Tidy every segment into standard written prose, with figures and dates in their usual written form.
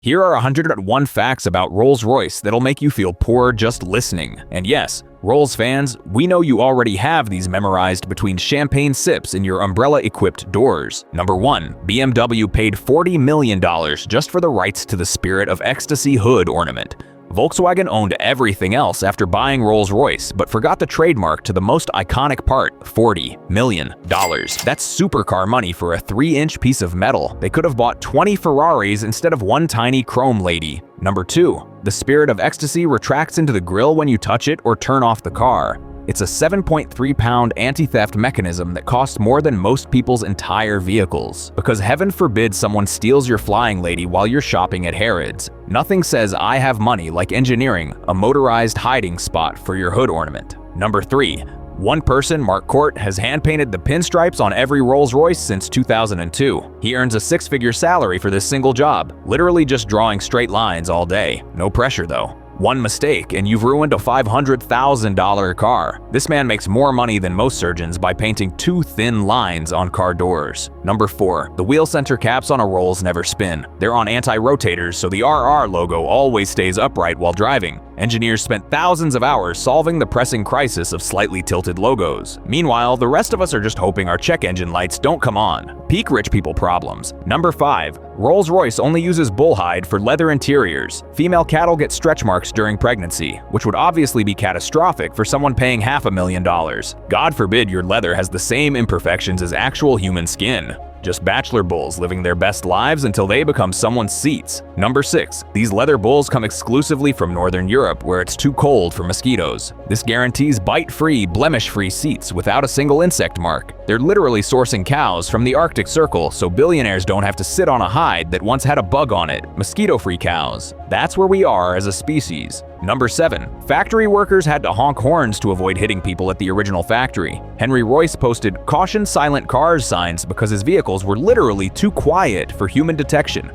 Here are 101 facts about Rolls-Royce that'll make you feel poor just listening. And yes, Rolls fans, we know you already have these memorized between champagne sips in your umbrella-equipped doors. Number 1. BMW paid $40 million just for the rights to the Spirit of Ecstasy hood ornament. Volkswagen owned everything else after buying Rolls-Royce, but forgot the trademark to the most iconic part, $40 million. That's supercar money for a 3-inch piece of metal. They could have bought 20 Ferraris instead of one tiny chrome lady. Number 2. The Spirit of Ecstasy retracts into the grille when you touch it or turn off the car. It's a 7.3-pound anti-theft mechanism that costs more than most people's entire vehicles. Because heaven forbid someone steals your flying lady while you're shopping at Harrods. Nothing says I have money like engineering a motorized hiding spot for your hood ornament. Number 3. One person, Mark Court, has hand-painted the pinstripes on every Rolls-Royce since 2002. He earns a 6-figure salary for this single job, literally just drawing straight lines all day. No pressure though. One mistake and you've ruined a $500,000 car. This man makes more money than most surgeons by painting 2 thin lines on car doors. Number 4. The wheel center caps on a Rolls never spin. They're on anti-rotators, so the RR logo always stays upright while driving. Engineers spent thousands of hours solving the pressing crisis of slightly tilted logos. Meanwhile, the rest of us are just hoping our check engine lights don't come on. Peak rich people problems. Number 5. Rolls-Royce only uses bullhide for leather interiors. Female cattle get stretch marks during pregnancy, which would obviously be catastrophic for someone paying $500,000. God forbid your leather has the same imperfections as actual human skin. Just bachelor bulls living their best lives until they become someone's seats. Number 6. These leather bulls come exclusively from Northern Europe where it's too cold for mosquitoes. This guarantees bite-free, blemish-free seats without a single insect mark. They're literally sourcing cows from the Arctic Circle so billionaires don't have to sit on a hide that once had a bug on it. Mosquito-free cows. That's where we are as a species. Number 7. Factory workers had to honk horns to avoid hitting people at the original factory. Henry Royce posted "Caution silent cars" signs because his vehicles were literally too quiet for human detection.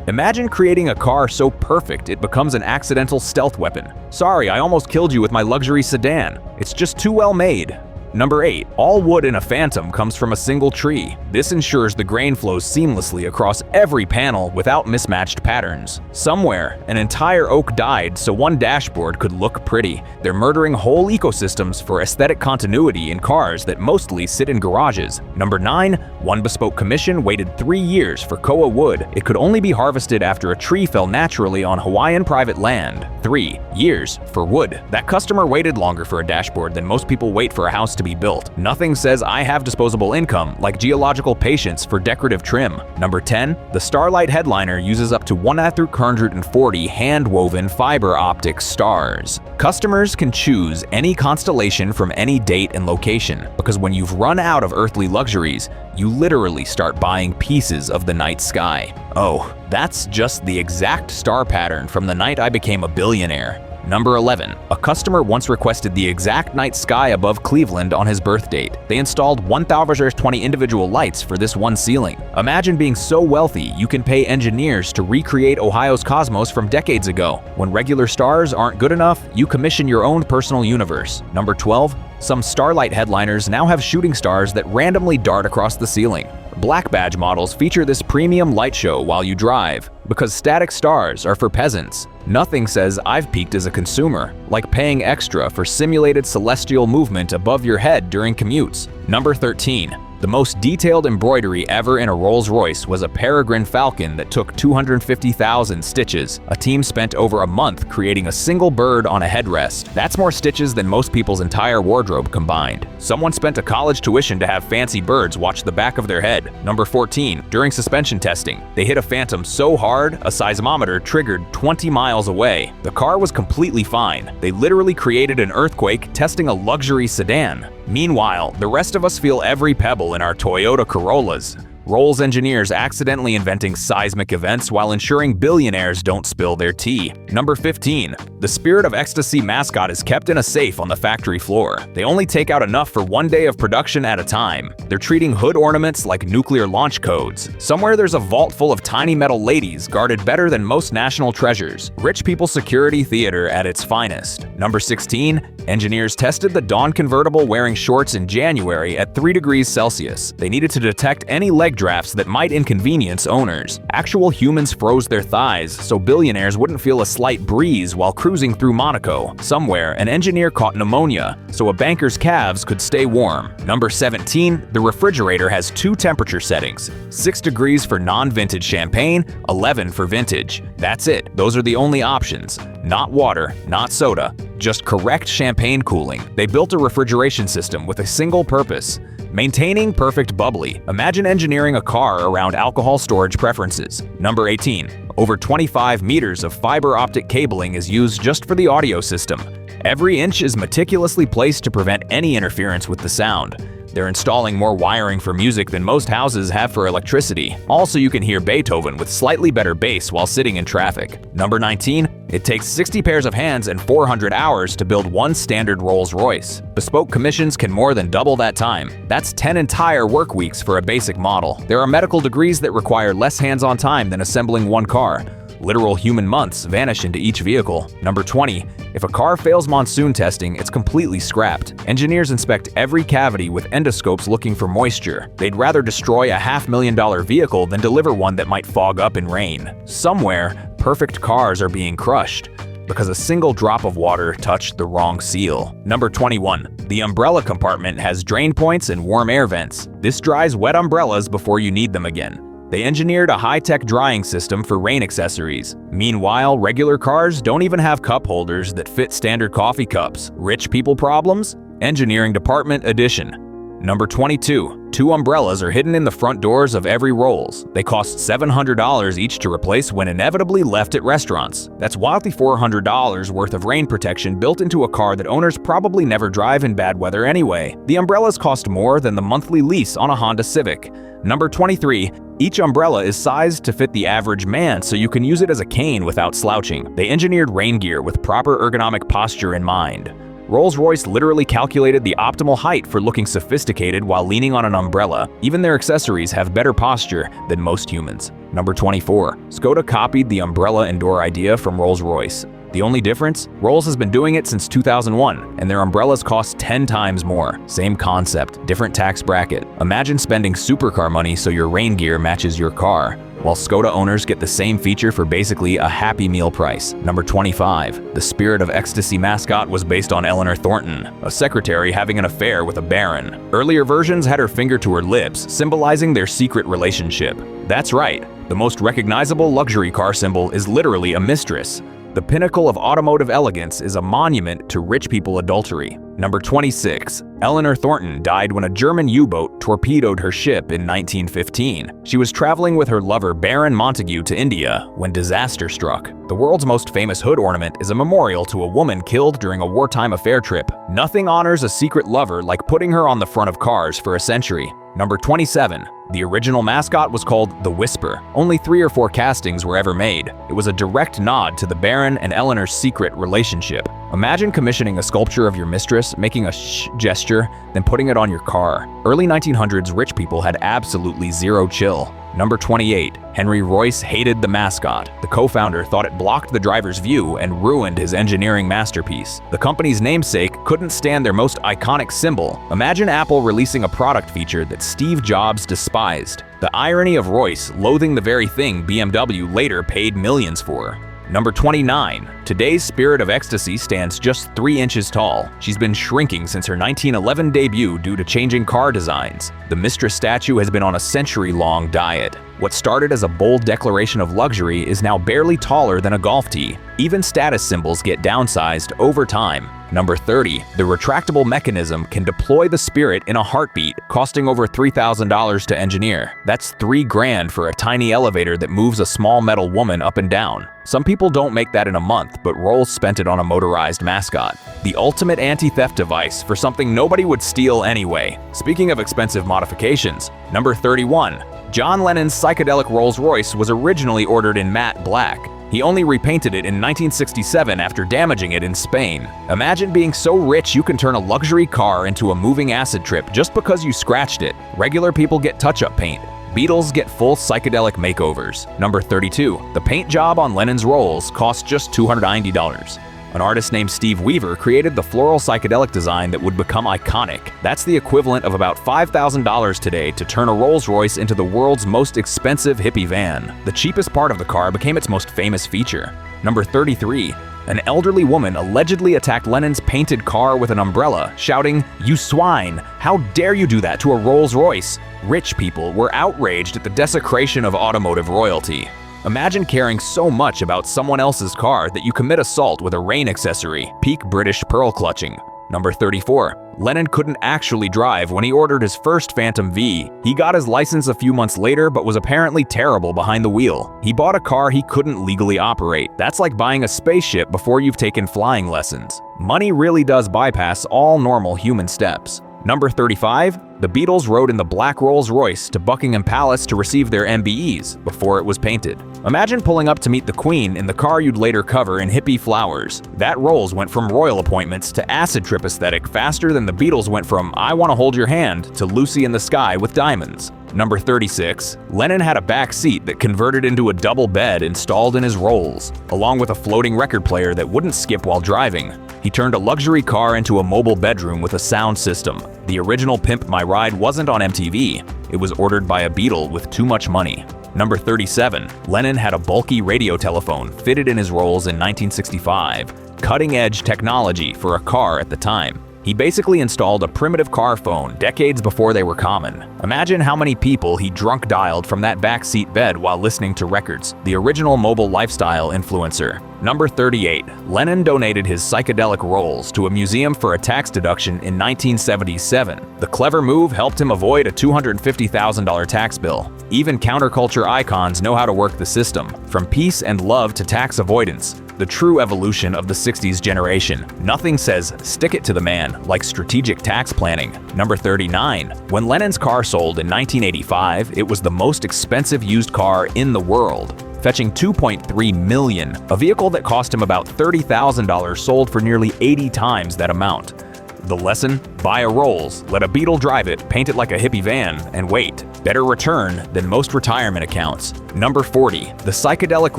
Imagine creating a car so perfect it becomes an accidental stealth weapon. Sorry, I almost killed you with my luxury sedan. It's just too well made. Number 8. All wood in a Phantom comes from a single tree. This ensures the grain flows seamlessly across every panel without mismatched patterns. Somewhere, an entire oak died so one dashboard could look pretty. They're murdering whole ecosystems for aesthetic continuity in cars that mostly sit in garages. Number 9. One bespoke commission waited 3 years for koa wood. It could only be harvested after a tree fell naturally on Hawaiian private land. 3 years for wood. That customer waited longer for a dashboard than most people wait for a house to be built. Nothing says I have disposable income like geological patience for decorative trim. Number 10. The Starlight headliner uses up to 140 hand-woven fiber optic stars. Customers can choose any constellation from any date and location, because when you've run out of earthly luxuries, you literally start buying pieces of the night sky. Oh, that's just the exact star pattern from the night I became a billionaire. Number 11. A customer once requested the exact night sky above Cleveland on his birth date. They installed 1,020 individual lights for this one ceiling. Imagine being so wealthy you can pay engineers to recreate Ohio's cosmos from decades ago. When regular stars aren't good enough, you commission your own personal universe. Number 12. Some Starlight headliners now have shooting stars that randomly dart across the ceiling. Black badge models feature this premium light show while you drive, because static stars are for peasants. Nothing says I've peaked as a consumer, like paying extra for simulated celestial movement above your head during commutes. Number 13. The most detailed embroidery ever in a Rolls-Royce was a peregrine falcon that took 250,000 stitches. A team spent over a month creating a single bird on a headrest. That's more stitches than most people's entire wardrobe combined. Someone spent a college tuition to have fancy birds watch the back of their head. Number 14. During suspension testing, they hit a Phantom so hard, a seismometer triggered 20 miles away. The car was completely fine. They literally created an earthquake testing a luxury sedan. Meanwhile, the rest of us feel every pebble in our Toyota Corollas. Rolls engineers accidentally inventing seismic events while ensuring billionaires don't spill their tea. Number 15. The Spirit of Ecstasy mascot is kept in a safe on the factory floor. They only take out enough for one day of production at a time. They're treating hood ornaments like nuclear launch codes. Somewhere there's a vault full of tiny metal ladies guarded better than most national treasures. Rich people security theater at its finest. Number 16. Engineers tested the Dawn convertible wearing shorts in January at 3 degrees Celsius. They needed to detect any leg drafts that might inconvenience owners. Actual humans froze their thighs so billionaires wouldn't feel a slight breeze while cruising through Monaco. Somewhere, an engineer caught pneumonia, so a banker's calves could stay warm. Number 17. The refrigerator has 2 temperature settings, 6 degrees for non-vintage champagne, 11 for vintage. That's it. Those are the only options. Not water, not soda, just correct champagne cooling. They built a refrigeration system with a single purpose: maintaining perfect bubbly. Imagine engineering a car around alcohol storage preferences. Number 18. Over 25 meters of fiber optic cabling is used just for the audio system. Every inch is meticulously placed to prevent any interference with the sound. They're installing more wiring for music than most houses have for electricity. Also, you can hear Beethoven with slightly better bass while sitting in traffic. Number 19. It takes 60 pairs of hands and 400 hours to build one standard Rolls-Royce. Bespoke commissions can more than double that time. That's 10 entire work weeks for a basic model. There are medical degrees that require less hands-on time than assembling one car. Literal human months vanish into each vehicle. Number 20. If a car fails monsoon testing, it's completely scrapped. Engineers inspect every cavity with endoscopes looking for moisture. They'd rather destroy a $500,000 vehicle than deliver one that might fog up in rain. Somewhere, perfect cars are being crushed because a single drop of water touched the wrong seal. Number 21. The umbrella compartment has drain points and warm air vents. This dries wet umbrellas before you need them again. They engineered a high-tech drying system for rain accessories. Meanwhile, regular cars don't even have cup holders that fit standard coffee cups. Rich people problems? Engineering Department Edition. Number 22. 2 umbrellas are hidden in the front doors of every Rolls. They cost $700 each to replace when inevitably left at restaurants. That's wildly $400 worth of rain protection built into a car that owners probably never drive in bad weather anyway. The umbrellas cost more than the monthly lease on a Honda Civic. Number 23. Each umbrella is sized to fit the average man so you can use it as a cane without slouching. They engineered rain gear with proper ergonomic posture in mind. Rolls-Royce literally calculated the optimal height for looking sophisticated while leaning on an umbrella. Even their accessories have better posture than most humans. Number 24. Skoda copied the umbrella and door idea from Rolls-Royce. The only difference? Rolls has been doing it since 2001, and their umbrellas cost 10 times more. Same concept, different tax bracket. Imagine spending supercar money so your rain gear matches your car, while Skoda owners get the same feature for basically a Happy Meal price. Number 25. The Spirit of Ecstasy mascot was based on Eleanor Thornton, a secretary having an affair with a baron. Earlier versions had her finger to her lips, symbolizing their secret relationship. That's right, the most recognizable luxury car symbol is literally a mistress. The pinnacle of automotive elegance is a monument to rich people adultery. Number 26. Eleanor Thornton died when a German U-boat torpedoed her ship in 1915. She was traveling with her lover Baron Montague to India when disaster struck. The world's most famous hood ornament is a memorial to a woman killed during a wartime affair trip. Nothing honors a secret lover like putting her on the front of cars for a century. Number 27. The original mascot was called the Whisper. Only 3 or 4 castings were ever made. It was a direct nod to the Baron and Eleanor's secret relationship. Imagine commissioning a sculpture of your mistress, making a shh gesture, then putting it on your car. Early 1900s rich people had absolutely zero chill. Number 28. Henry Royce hated the mascot. The co-founder thought it blocked the driver's view and ruined his engineering masterpiece. The company's namesake couldn't stand their most iconic symbol. Imagine Apple releasing a product feature that Steve Jobs despised. The irony of Royce loathing the very thing BMW later paid millions for. Number 29. Today's Spirit of Ecstasy stands just 3 inches tall. She's been shrinking since her 1911 debut due to changing car designs. The mistress statue has been on a century-long diet. What started as a bold declaration of luxury is now barely taller than a golf tee. Even status symbols get downsized over time. Number 30. The retractable mechanism can deploy the Spirit in a heartbeat, costing over $3,000 to engineer. That's $3 grand for a tiny elevator that moves a small metal woman up and down. Some people don't make that in a month, but Rolls spent it on a motorized mascot. The ultimate anti-theft device for something nobody would steal anyway. Speaking of expensive modifications, number 31. John Lennon's psychedelic Rolls-Royce was originally ordered in matte black. He only repainted it in 1967 after damaging it in Spain. Imagine being so rich you can turn a luxury car into a moving acid trip just because you scratched it. Regular people get touch-up paint. Beatles get full psychedelic makeovers. Number 32. The paint job on Lennon's Rolls cost just $290. An artist named Steve Weaver created the floral psychedelic design that would become iconic. That's the equivalent of about $5,000 today to turn a Rolls-Royce into the world's most expensive hippie van. The cheapest part of the car became its most famous feature. Number 33. An elderly woman allegedly attacked Lennon's painted car with an umbrella, shouting, "You swine! How dare you do that to a Rolls-Royce?" Rich people were outraged at the desecration of automotive royalty. Imagine caring so much about someone else's car that you commit assault with a rain accessory. Peak British pearl clutching. Number 34. Lennon couldn't actually drive when he ordered his first Phantom V. He got his license a few months later but was apparently terrible behind the wheel. He bought a car he couldn't legally operate. That's like buying a spaceship before you've taken flying lessons. Money really does bypass all normal human steps. Number 35. The Beatles rode in the black Rolls-Royce to Buckingham Palace to receive their MBEs before it was painted. Imagine pulling up to meet the Queen in the car you'd later cover in hippie flowers. That Rolls went from royal appointments to acid trip aesthetic faster than the Beatles went from "I want to hold your hand" to "Lucy in the Sky with Diamonds." Number 36. Lennon had a back seat that converted into a double bed installed in his Rolls, along with a floating record player that wouldn't skip while driving. He turned a luxury car into a mobile bedroom with a sound system. The original Pimp My Ride wasn't on MTV. It was ordered by a Beatle with too much money. Number 37. Lennon had a bulky radio telephone fitted in his Rolls in 1965. Cutting-edge technology for a car at the time. He basically installed a primitive car phone decades before they were common. Imagine how many people he drunk dialed from that backseat bed while listening to records. The original mobile lifestyle influencer. Number 38. Lennon donated his psychedelic Rolls to a museum for a tax deduction in 1977. The clever move helped him avoid a $250,000 tax bill. Even counterculture icons know how to work the system. From peace and love to tax avoidance. The true evolution of the 60s generation. Nothing says "stick it to the man" like strategic tax planning. Number 39. When Lennon's car sold in 1985, it was the most expensive used car in the world, fetching $2.3 million. A vehicle that cost him about $30,000 sold for nearly 80 times that amount. The lesson? Buy a Rolls, let a Beatle drive it, paint it like a hippie van, and wait. Better return than most retirement accounts. Number 40. The psychedelic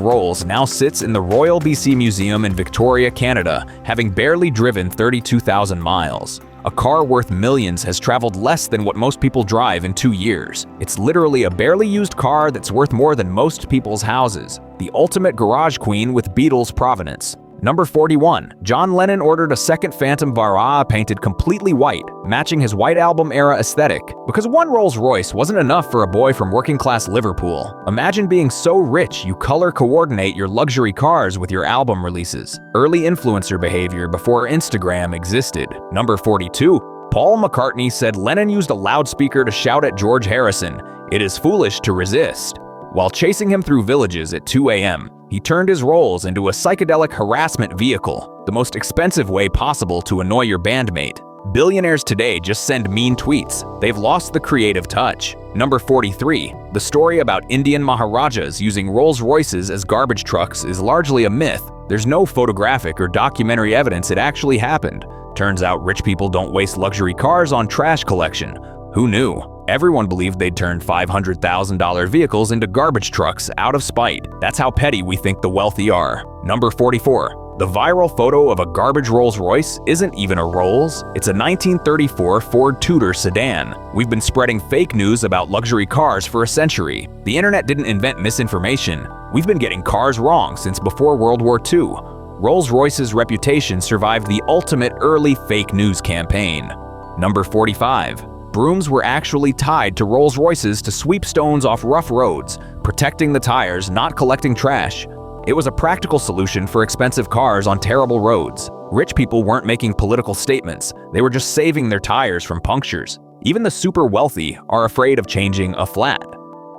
Rolls now sits in the Royal BC Museum in Victoria, Canada, having barely driven 32,000 miles. A car worth millions has traveled less than what most people drive in 2 years. It's literally a barely used car that's worth more than most people's houses. The ultimate garage queen with Beatles provenance. Number 41. John Lennon ordered a second Phantom Vara painted completely white, matching his White Album era aesthetic. Because one Rolls-Royce wasn't enough for a boy from working-class Liverpool. Imagine being so rich you color coordinate your luxury cars with your album releases. Early influencer behavior before Instagram existed. Number 42. Paul McCartney said Lennon used a loudspeaker to shout at George Harrison, "It is foolish to resist." While chasing him through villages at 2 a.m., he turned his Rolls into a psychedelic harassment vehicle, the most expensive way possible to annoy your bandmate. Billionaires today just send mean tweets. They've lost the creative touch. Number 43. The story about Indian Maharajas using Rolls-Royces as garbage trucks is largely a myth. There's no photographic or documentary evidence it actually happened. Turns out rich people don't waste luxury cars on trash collection. Who knew? Everyone believed they'd turn $500,000 vehicles into garbage trucks out of spite. That's how petty we think the wealthy are. Number 44. The viral photo of a garbage Rolls-Royce isn't even a Rolls. It's a 1934 Ford Tudor sedan. We've been spreading fake news about luxury cars for a century. The internet didn't invent misinformation. We've been getting cars wrong since before World War II. Rolls-Royce's reputation survived the ultimate early fake news campaign. Number 45. Brooms were actually tied to Rolls-Royces to sweep stones off rough roads, protecting the tires, not collecting trash. It was a practical solution for expensive cars on terrible roads. Rich people weren't making political statements, they were just saving their tires from punctures. Even the super wealthy are afraid of changing a flat.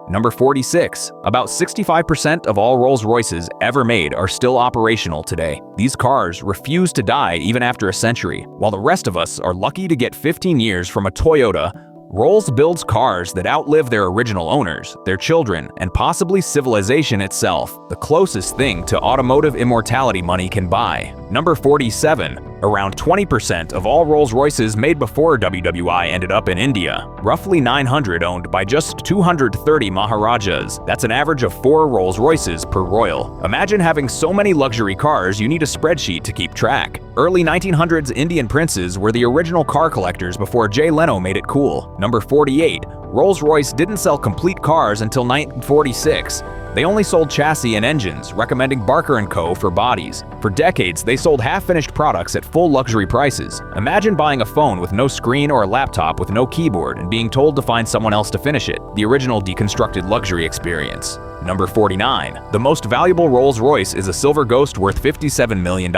Number 46. About 65% of all Rolls-Royces ever made are still operational today. These cars refuse to die even after a century, while the rest of us are lucky to get 15 years from a Toyota Rolls builds cars that outlive their original owners, their children, and possibly civilization itself, the closest thing to automotive immortality money can buy. Number 47. Around 20% of all Rolls-Royces made before WWI ended up in India. Roughly 900 owned by just 230 Maharajas. That's an average of 4 Rolls-Royces per royal. Imagine having so many luxury cars you need a spreadsheet to keep track. Early 1900s Indian princes were the original car collectors before Jay Leno made it cool. Number 48. Rolls-Royce didn't sell complete cars until 1946. They only sold chassis and engines, recommending Barker & Co. for bodies. For decades, they sold half-finished products at full luxury prices. Imagine buying a phone with no screen or a laptop with no keyboard and being told to find someone else to finish it, the original deconstructed luxury experience. Number 49. The most valuable Rolls-Royce is a Silver Ghost worth $57 million,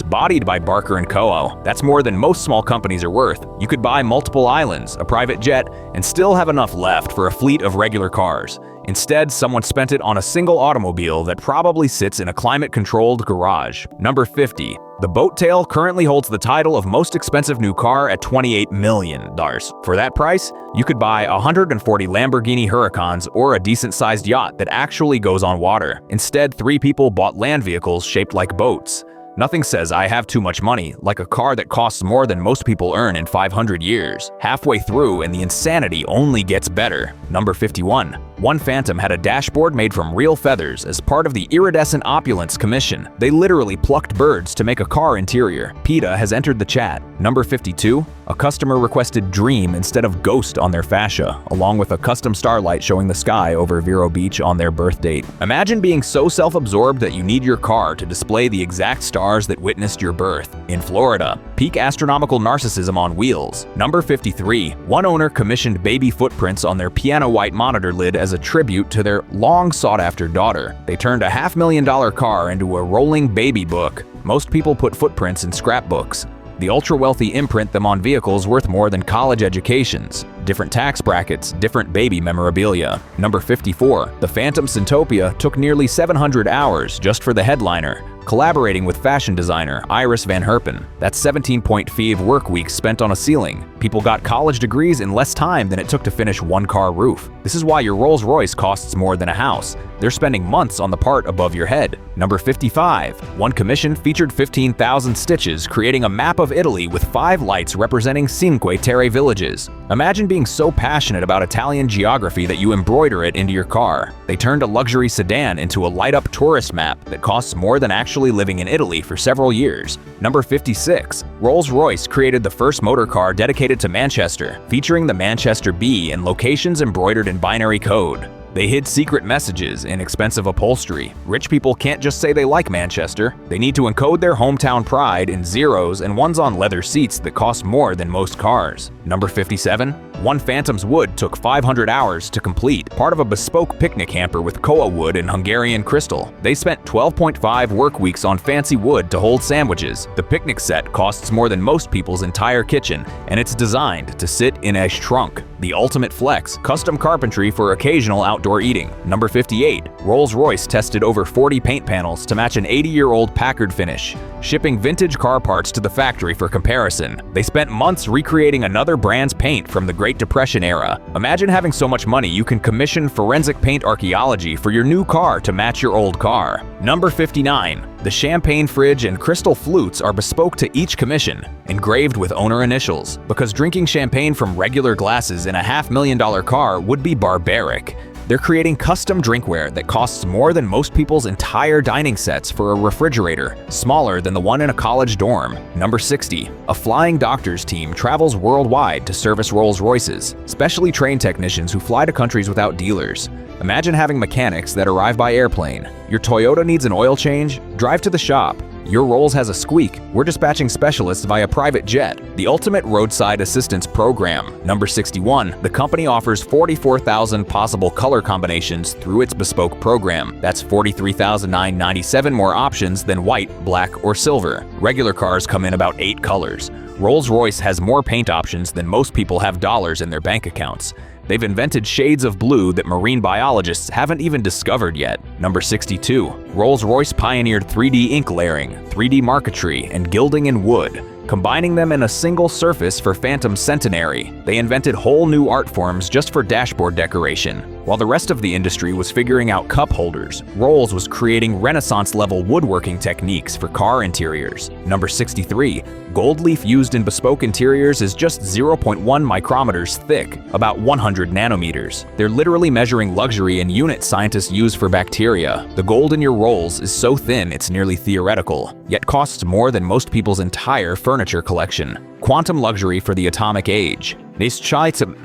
bodied by Barker & Co. That's more than most small companies are worth. You could buy multiple islands, a private jet, and still have enough left for a fleet of regular cars. Instead, someone spent it on a single automobile that probably sits in a climate-controlled garage. Number 50. The Boat Tail currently holds the title of most expensive new car at $28 million. For that price, you could buy 140 Lamborghini Huracans or a decent-sized yacht that actually goes on water. Instead, 3 people bought land vehicles shaped like boats. Nothing says I have too much money like a car that costs more than most people earn in 500 years. Halfway through, and the insanity only gets better. Number 51. One Phantom had a dashboard made from real feathers as part of the Iridescent Opulence Commission. They literally plucked birds to make a car interior. PETA has entered the chat. Number 52. A customer requested Dream instead of Ghost on their fascia, along with a custom starlight showing the sky over Vero Beach on their birth date. Imagine being so self-absorbed that you need your car to display the exact stars that witnessed your birth. In Florida, peak astronomical narcissism on wheels. Number 53. One owner commissioned baby footprints on their piano white monitor lid as a tribute to their long-sought-after daughter. They turned a $500,000 car into a rolling baby book. Most people put footprints in scrapbooks. The ultra-wealthy imprint them on vehicles worth more than college educations. Different tax brackets, different baby memorabilia. Number 54. The Phantom Syntopia took nearly 700 hours just for the headliner, collaborating with fashion designer Iris Van Herpen. That's 17.5 work weeks spent on a ceiling. People got college degrees in less time than it took to finish one car roof. This is why your Rolls-Royce costs more than a house. They're spending months on the part above your head. Number 55. One commission featured 15,000 stitches, creating a map of Italy with 5 lights representing Cinque Terre villages. Imagine being so passionate about Italian geography that you embroider it into your car. They turned a luxury sedan into a light-up tourist map that costs more than actually living in Italy for several years. Number 56. Rolls-Royce created the first motor car dedicated to Manchester, featuring the Manchester Bee and locations embroidered in binary code. They hid secret messages in expensive upholstery. Rich people can't just say they like Manchester. They need to encode their hometown pride in zeros and ones on leather seats that cost more than most cars. Number 57. One Phantom's wood took 500 hours to complete, part of a bespoke picnic hamper with koa wood and Hungarian crystal. They spent 12.5 work weeks on fancy wood to hold sandwiches. The picnic set costs more than most people's entire kitchen, and it's designed to sit in a trunk. The ultimate flex, custom carpentry for occasional outdoor eating. Number 58. Rolls-Royce tested over 40 paint panels to match an 80-year-old Packard finish, shipping vintage car parts to the factory for comparison. They spent months recreating another brand's paint from the Great Depression era. Imagine having so much money you can commission forensic paint archaeology for your new car to match your old car. Number 59. The champagne fridge and crystal flutes are bespoke to each commission, engraved with owner initials, because drinking champagne from regular glasses in a $500,000 car would be barbaric. They're creating custom drinkware that costs more than most people's entire dining sets for a refrigerator, smaller than the one in a college dorm. Number 60. A flying doctors team travels worldwide to service Rolls-Royces, specially trained technicians who fly to countries without dealers. Imagine having mechanics that arrive by airplane. Your Toyota needs an oil change? Drive to the shop. Your Rolls has a squeak? We're dispatching specialists via private jet. The ultimate roadside assistance program. Number 61. The company offers 44,000 possible color combinations through its bespoke program. That's 43,997 more options than white, black, or silver. Regular cars come in about 8 colors. Rolls-Royce has more paint options than most people have dollars in their bank accounts. They've invented shades of blue that marine biologists haven't even discovered yet. Number 62. Rolls-Royce pioneered 3D ink layering, 3D marquetry, and gilding in wood. combining them in a single surface for Phantom Centenary. They invented whole new art forms just for dashboard decoration. While the rest of the industry was figuring out cup holders, Rolls was creating Renaissance-level woodworking techniques for car interiors. Number 63. Gold leaf used in bespoke interiors is just 0.1 micrometers thick, about 100 nanometers. They're literally measuring luxury in units scientists use for bacteria. The gold in your Rolls is so thin it's nearly theoretical, yet costs more than most people's entire furniture collection. Quantum luxury for the atomic age.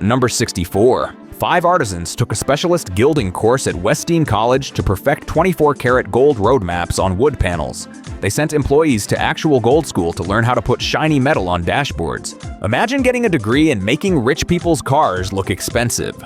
Number 64. 5 artisans took a specialist gilding course at Westdean College to perfect 24-karat gold roadmaps on wood panels. They sent employees to actual gold school to learn how to put shiny metal on dashboards. Imagine getting a degree in making rich people's cars look expensive.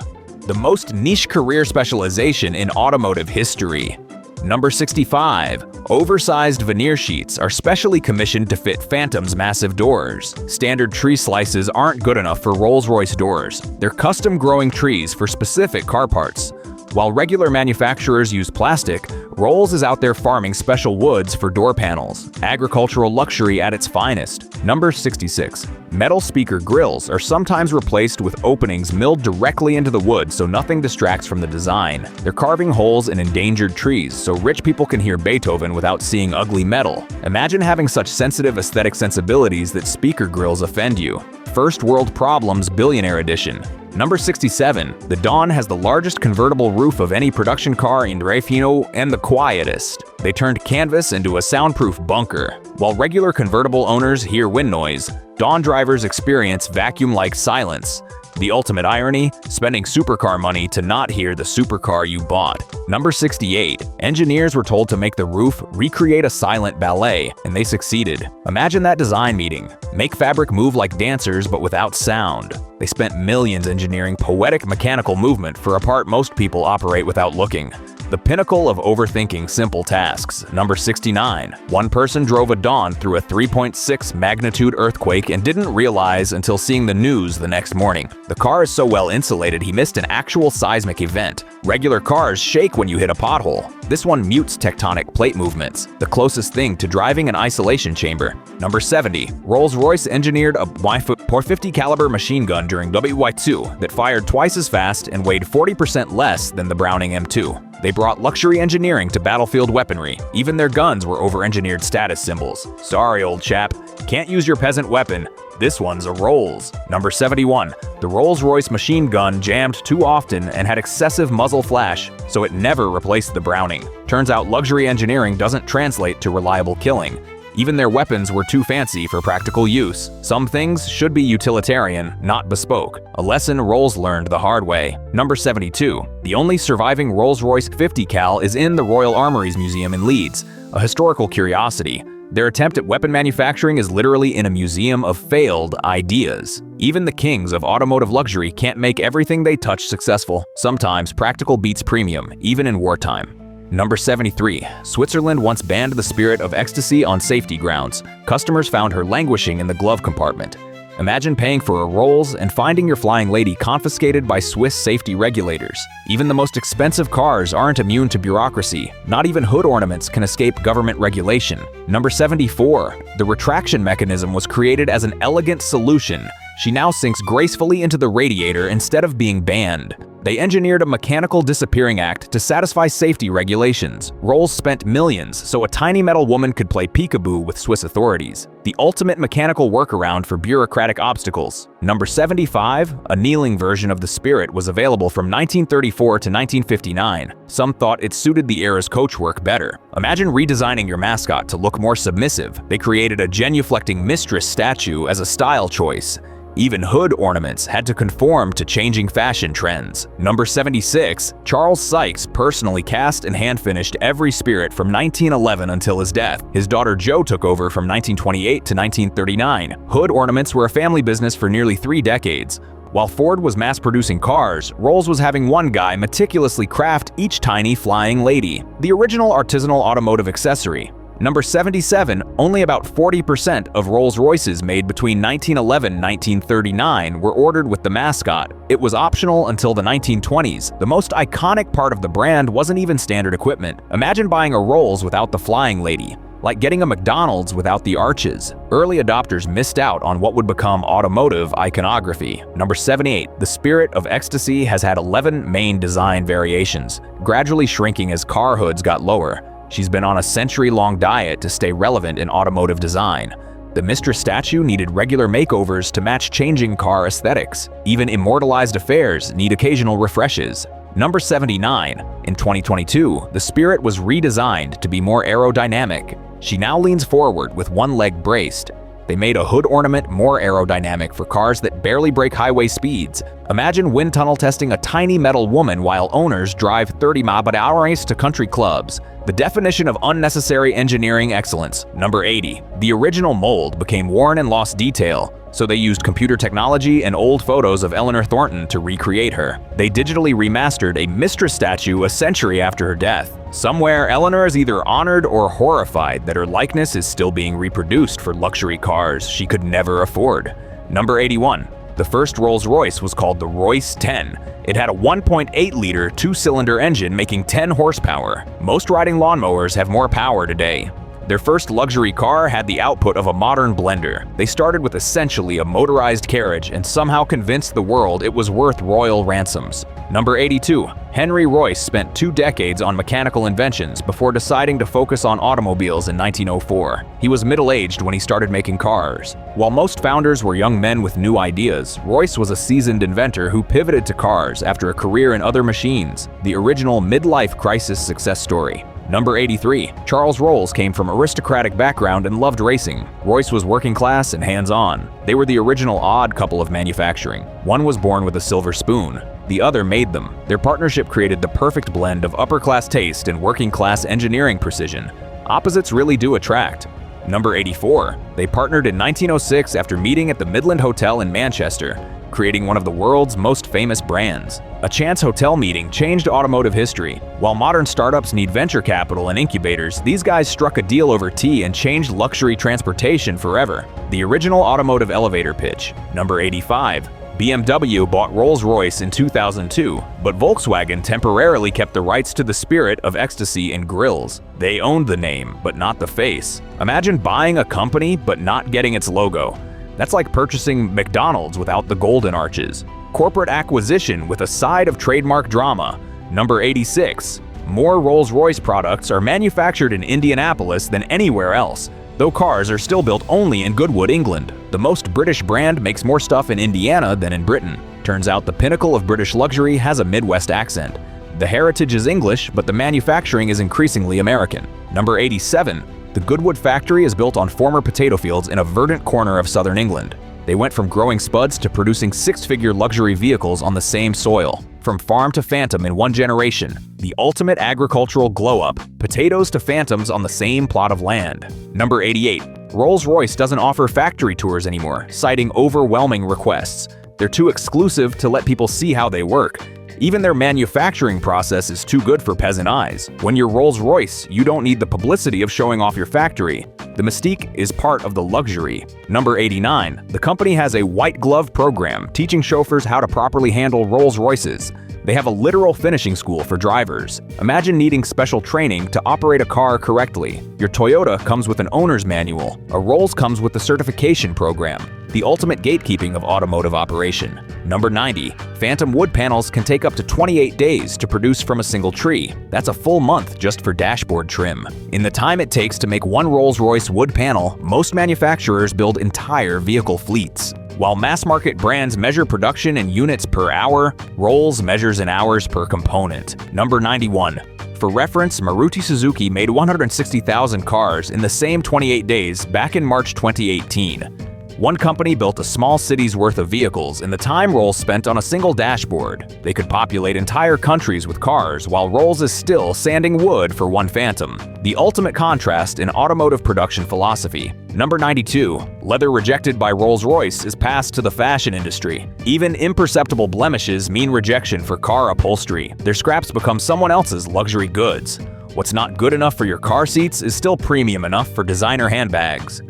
The most niche career specialization in automotive history. Number 65. Oversized veneer sheets are specially commissioned to fit Phantom's massive doors. Standard tree slices aren't good enough for Rolls-Royce doors. They're custom growing trees for specific car parts. While regular manufacturers use plastic, Rolls is out there farming special woods for door panels. Agricultural luxury at its finest. Number 66. Metal speaker grills are sometimes replaced with openings milled directly into the wood so nothing distracts from the design. They're carving holes in endangered trees so rich people can hear Beethoven without seeing ugly metal. Imagine having such sensitive aesthetic sensibilities that speaker grills offend you. First World Problems Billionaire Edition. Number 67. The Dawn has the largest convertible roof of any production car in Rafino and the quietest. They turned canvas into a soundproof bunker. While regular convertible owners hear wind noise, Dawn drivers experience vacuum-like silence. The ultimate irony? Spending supercar money to not hear the supercar you bought. Number 68. Engineers were told to make the roof recreate a silent ballet, and they succeeded. Imagine that design meeting. Make fabric move like dancers but without sound. They spent millions engineering poetic mechanical movement for a part most people operate without looking. The pinnacle of overthinking simple tasks. Number 69. One person drove a Dawn through a 3.6 magnitude earthquake and didn't realize until seeing the news the next morning. The car is so well insulated he missed an actual seismic event. Regular cars shake when you hit a pothole. This one mutes tectonic plate movements, the closest thing to driving an isolation chamber. Number 70. Rolls-Royce engineered a .450 caliber machine gun during WY2 that fired twice as fast and weighed 40% less than the Browning M2. They brought luxury engineering to battlefield weaponry. Even their guns were over-engineered status symbols. Sorry, old chap. Can't use your peasant weapon. This one's a Rolls. Number 71. The Rolls-Royce machine gun jammed too often and had excessive muzzle flash, so it never replaced the Browning. Turns out luxury engineering doesn't translate to reliable killing. Even their weapons were too fancy for practical use. Some things should be utilitarian, not bespoke. A lesson Rolls learned the hard way. Number 72. The only surviving Rolls-Royce 50 cal is in the Royal Armouries Museum in Leeds, a historical curiosity. Their attempt at weapon manufacturing is literally in a museum of failed ideas. Even the kings of automotive luxury can't make everything they touch successful. Sometimes practical beats premium, even in wartime. Number 73. Switzerland once banned the spirit of Ecstasy on safety grounds. Customers found her languishing in the glove compartment. Imagine paying for a Rolls and finding your flying lady confiscated by Swiss safety regulators. Even the most expensive cars aren't immune to bureaucracy. Not even hood ornaments can escape government regulation. Number 74. The retraction mechanism was created as an elegant solution. She now sinks gracefully into the radiator instead of being banned. They engineered a mechanical disappearing act to satisfy safety regulations. Rolls spent millions so a tiny metal woman could play peekaboo with Swiss authorities. The ultimate mechanical workaround for bureaucratic obstacles. Number 75. A kneeling version of the Spirit was available from 1934 to 1959. Some thought it suited the era's coachwork better. Imagine redesigning your mascot to look more submissive. They created a genuflecting mistress statue as a style choice. Even hood ornaments had to conform to changing fashion trends. Number 76. Charles Sykes personally cast and hand-finished every Spirit from 1911 until his death. His daughter Jo took over from 1928 to 1939. Hood ornaments were a family business for nearly 3 decades. While Ford was mass-producing cars, Rolls was having one guy meticulously craft each tiny flying lady, the original artisanal automotive accessory. Number 77. Only about 40% of Rolls-Royces made between 1911 and 1939 were ordered with the mascot. It was optional until the 1920s. The most iconic part of the brand wasn't even standard equipment. Imagine buying a Rolls without the flying lady. like getting a McDonald's without the arches. Early adopters missed out on what would become automotive iconography. Number 78. The Spirit of Ecstasy has had 11 main design variations, gradually shrinking as car hoods got lower. She's been on a century-long diet to stay relevant in automotive design. The Mistress statue needed regular makeovers to match changing car aesthetics. Even immortalized affairs need occasional refreshes. Number 79. In 2022, the Spirit was redesigned to be more aerodynamic. She now leans forward with one leg braced. They made a hood ornament more aerodynamic for cars that barely break highway speeds. Imagine wind tunnel testing a tiny metal woman while owners drive 30 mph to country clubs. The definition of unnecessary engineering excellence. Number 80. The original mold became worn and lost detail, so they used computer technology and old photos of Eleanor Thornton to recreate her. They digitally remastered a Mistress statue a century after her death. Somewhere, Eleanor is either honored or horrified that her likeness is still being reproduced for luxury cars she could never afford. Number 81. The first Rolls-Royce was called the Royce 10. It had a 1.8-liter two-cylinder engine making 10 horsepower. Most riding lawnmowers have more power today. Their first luxury car had the output of a modern blender. They started with essentially a motorized carriage and somehow convinced the world it was worth royal ransoms. Number 82. Henry Royce spent 2 decades on mechanical inventions before deciding to focus on automobiles in 1904. He was middle-aged when he started making cars. While most founders were young men with new ideas, Royce was a seasoned inventor who pivoted to cars after a career in other machines. The original midlife crisis success story. Number 83. Charles Rolls came from aristocratic background and loved racing. Royce was working class and hands-on. They were the original odd couple of manufacturing. One was born with a silver spoon. The other made them. Their partnership created the perfect blend of upper-class taste and working-class engineering precision. Opposites really do attract. Number 84. They partnered in 1906 after meeting at the Midland Hotel in Manchester, creating one of the world's most famous brands. A chance hotel meeting changed automotive history. While modern startups need venture capital and incubators, these guys struck a deal over tea and changed luxury transportation forever. The original automotive elevator pitch. Number 85. BMW bought Rolls-Royce in 2002, but Volkswagen temporarily kept the rights to the Spirit of Ecstasy in grills. They owned the name, but not the face. Imagine buying a company but not getting its logo. That's like purchasing McDonald's without the golden arches. Corporate acquisition with a side of trademark drama. Number 86. More Rolls-Royce products are manufactured in Indianapolis than anywhere else, though cars are still built only in Goodwood, England. The most British brand makes more stuff in Indiana than in Britain. Turns out the pinnacle of British luxury has a Midwest accent. The heritage is English, but the manufacturing is increasingly American. Number 87. The Goodwood factory is built on former potato fields in a verdant corner of southern England. They went from growing spuds to producing 6-figure luxury vehicles on the same soil. From farm to phantom in one generation, the ultimate agricultural glow-up, potatoes to phantoms on the same plot of land. Number 88. Rolls-Royce doesn't offer factory tours anymore, citing overwhelming requests. They're too exclusive to let people see how they work. Even their manufacturing process is too good for peasant eyes. When you're Rolls-Royce, you don't need the publicity of showing off your factory. The mystique is part of the luxury. Number 89. The company has a white glove program teaching chauffeurs how to properly handle Rolls-Royces. They have a literal finishing school for drivers. Imagine needing special training to operate a car correctly. Your Toyota comes with an owner's manual. A Rolls comes with the certification program. The ultimate gatekeeping of automotive operation. Number 90. Phantom wood panels can take up to 28 days to produce from a single tree. That's a full month just for dashboard trim. In the time it takes to make one Rolls-Royce wood panel, most manufacturers build entire vehicle fleets. While mass-market brands measure production in units per hour, Rolls measures in hours per component. Number 91. For reference, Maruti Suzuki made 160,000 cars in the same 28 days back in March 2018. One company built a small city's worth of vehicles in the time Rolls spent on a single dashboard. They could populate entire countries with cars, while Rolls is still sanding wood for one Phantom. The ultimate contrast in automotive production philosophy. Number 92. Leather rejected by Rolls-Royce is passed to the fashion industry. Even imperceptible blemishes mean rejection for car upholstery. Their scraps become someone else's luxury goods. What's not good enough for your car seats is still premium enough for designer handbags.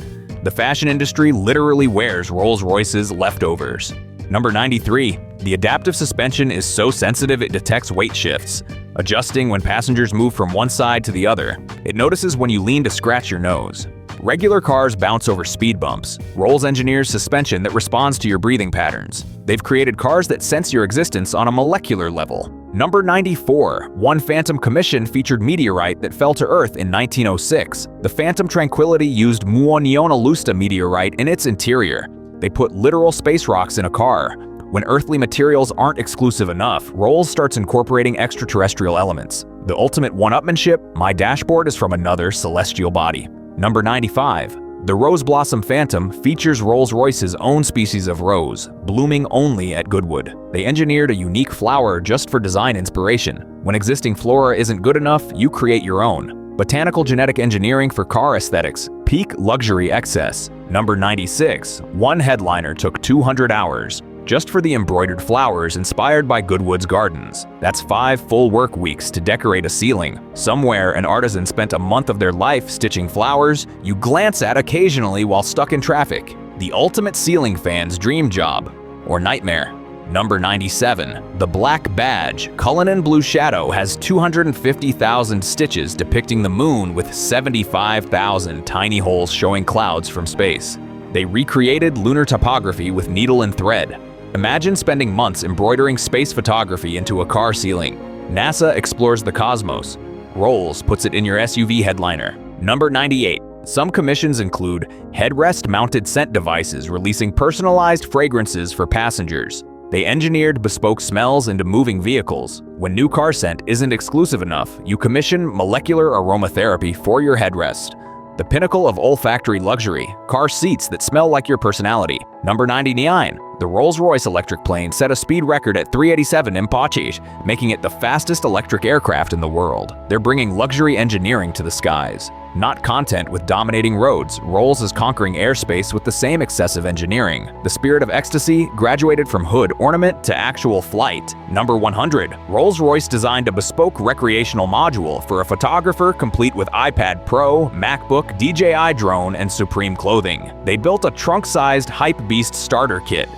The fashion industry literally wears Rolls-Royce's leftovers. Number 93. The adaptive suspension is so sensitive it detects weight shifts, adjusting when passengers move from one side to the other. It notices when you lean to scratch your nose. Regular cars bounce over speed bumps. Rolls engineers suspension that responds to your breathing patterns. They've created cars that sense your existence on a molecular level. Number 94. One Phantom Commission featured meteorite that fell to Earth in 1906. The Phantom Tranquility used Muonionalusta meteorite in its interior. They put literal space rocks in a car. When earthly materials aren't exclusive enough, Rolls starts incorporating extraterrestrial elements. The ultimate one-upmanship, my dashboard is from another celestial body. Number 95. The Rose Blossom Phantom features Rolls-Royce's own species of rose, blooming only at Goodwood. They engineered a unique flower just for design inspiration. When existing flora isn't good enough, you create your own. Botanical genetic engineering for car aesthetics, peak luxury excess. Number 96. One headliner took 200 hours. Just for the embroidered flowers inspired by Goodwood's gardens. That's 5 full work weeks to decorate a ceiling. Somewhere an artisan spent a month of their life stitching flowers you glance at occasionally while stuck in traffic. The ultimate ceiling fan's dream job, or nightmare. Number 97. The Black Badge Cullinan Blue Shadow has 250,000 stitches depicting the moon with 75,000 tiny holes showing clouds from space. They recreated lunar topography with needle and thread. Imagine spending months embroidering space photography into a car ceiling. NASA explores the cosmos. Rolls puts it in your SUV headliner. Number 98. Some commissions include headrest-mounted scent devices releasing personalized fragrances for passengers. They engineered bespoke smells into moving vehicles. When new car scent isn't exclusive enough, you commission molecular aromatherapy for your headrest. The pinnacle of olfactory luxury, car seats that smell like your personality. Number 99. The Rolls-Royce electric plane set a speed record at 387 mph, making it the fastest electric aircraft in the world. They're bringing luxury engineering to the skies. Not content with dominating roads, Rolls is conquering airspace with the same excessive engineering. The spirit of Ecstasy graduated from hood ornament to actual flight. Number 100. Rolls-Royce designed a bespoke recreational module for a photographer complete with iPad Pro, MacBook, DJI drone, and Supreme clothing. They built a trunk-sized Hypebeast starter kit.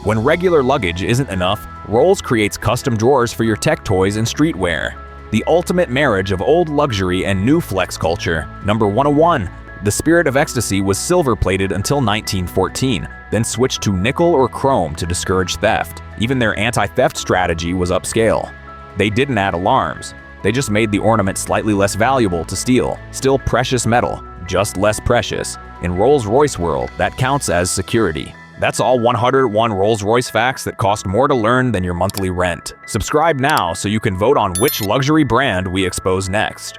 When regular luggage isn't enough, Rolls creates custom drawers for your tech toys and streetwear. The ultimate marriage of old luxury and new flex culture. Number 101. The Spirit of Ecstasy was silver-plated until 1914, then switched to nickel or chrome to discourage theft. Even their anti-theft strategy was upscale. They didn't add alarms. They just made the ornament slightly less valuable to steal. Still precious metal, just less precious. In Rolls-Royce world, that counts as security. That's all 101 Rolls-Royce facts that cost more to learn than your monthly rent. Subscribe now so you can vote on which luxury brand we expose next.